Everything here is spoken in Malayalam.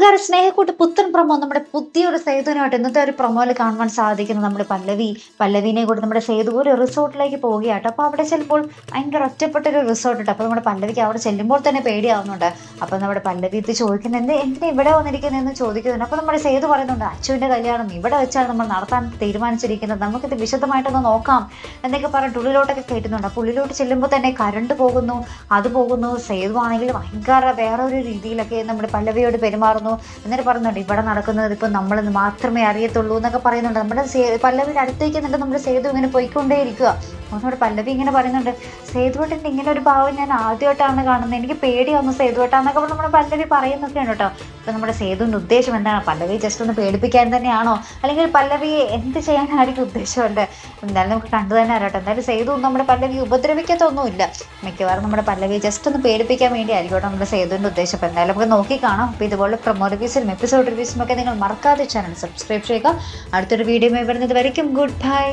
കൂട്ടുകാരെ സ്നേഹക്കൂട്ട് പുത്തൻ പ്രൊമോ നമ്മുടെ പുതിയൊരു സേതുവിനായിട്ട് ഇന്നത്തെ ഒരു പ്രൊമോയിൽ കാണുവാൻ സാധിക്കുന്നത് നമ്മുടെ പല്ലവിനെ കൂടി നമ്മുടെ സേതു ഒരു റിസോർട്ടിലേക്ക് പോവുകയാട്ടോ. അപ്പോൾ അവിടെ ചെല്ലുമ്പോൾ ഭയങ്കര ഒറ്റപ്പെട്ടൊരു റിസോർട്ട് ഉണ്ട്. അപ്പോൾ നമ്മുടെ പല്ലവിക്ക് അവിടെ ചെല്ലുമ്പോൾ തന്നെ പേടിയാവുന്നുണ്ട്. അപ്പോൾ നമ്മുടെ പല്ലവി ഇത് ചോദിക്കുന്നത് എന്തിനാ ഇവിടെ വന്നിരിക്കുന്നതെന്ന് ചോദിക്കുന്നുണ്ട്. അപ്പോൾ നമ്മുടെ സേതു പറയുന്നുണ്ട്, അച്ചുവിൻ്റെ കല്യാണം ഇവിടെ വെച്ചാണ് നമ്മൾ നടത്താൻ തീരുമാനിച്ചിരിക്കുന്നത്, നമുക്കിത് വിശദമായിട്ടൊന്ന് നോക്കാം എന്നൊക്കെ പറഞ്ഞിട്ട് ഉള്ളിലോട്ടൊക്കെ കയറ്റുന്നുണ്ട്. അപ്പോൾ ഉള്ളിലോട്ട് ചെല്ലുമ്പോൾ തന്നെ കറണ്ട് പോകുന്നു, അത് പോകുന്നു. സേതു ആണെങ്കിൽ ഭയങ്കര വേറെ ഒരു രീതിയിലൊക്കെ നമ്മുടെ പല്ലവിയോട് പെരുമാറുന്നു. എന്നിട്ട് പറയുന്നുണ്ട്, ഇവിടെ നടക്കുന്നത് ഇപ്പം നമ്മൾ മാത്രമേ അറിയത്തുള്ളൂ എന്നൊക്കെ പറയുന്നുണ്ട്. നമ്മുടെ പല്ലവിയുടെ അടുത്തേക്ക് എന്നിട്ട് നമ്മുടെ സേതു ഇങ്ങനെ പോയിക്കൊണ്ടേയിരിക്കുക. നമ്മുടെ പല്ലവി ഇങ്ങനെ പറയുന്നുണ്ട്, സേതുവേട്ടൻ്റെ ഇങ്ങനെ ഒരു ഭാവം ഞാൻ ആദ്യമായിട്ടാണ് കാണുന്നത്, എനിക്ക് പേടിയാവുന്നു സേതുവേട്ടാന്നൊക്കെ നമ്മുടെ പല്ലവി പറയുന്നൊക്കെയാണ് കേട്ടോ. അപ്പം നമ്മുടെ സേതുവിൻ്റെ ഉദ്ദേശം എന്താണ്? പല്ലവി ജസ്റ്റ് ഒന്ന് പേടിപ്പിക്കാൻ തന്നെയാണോ, അല്ലെങ്കിൽ പല്ലവിയെ എന്ത് ചെയ്യാനായിരിക്കും ഉദ്ദേശമുണ്ട്? എന്തായാലും നമുക്ക് കണ്ടു തന്നെ അറിയട്ടെ. എന്തായാലും സേതു നമ്മുടെ പല്ലവി ഉപദ്രവിക്കത്തൊന്നുമില്ല. മിക്കവാറും നമ്മുടെ പല്ലവിയെ ജസ്റ്റ് ഒന്ന് പേടിപ്പിക്കാൻ വേണ്ടി ആയിരിക്കും കേട്ടോ നമ്മുടെ സേതുവിൻ്റെ ഉദ്ദേശം. അപ്പം എന്തായാലും നമുക്ക് നോക്കി കാണാം. അപ്പോൾ ഇതുപോലെ പ്രൊമോ റിവ്യൂസിലും എപ്പിസോഡ് റിവ്യൂസിലും ഒക്കെ നിങ്ങൾ മറക്കാതെ ചാനൽ സബ്സ്ക്രൈബ് ചെയ്യുക. അടുത്തൊരു വീഡിയോ വരുന്നത് വരയ്ക്കും ഗുഡ് ബൈ.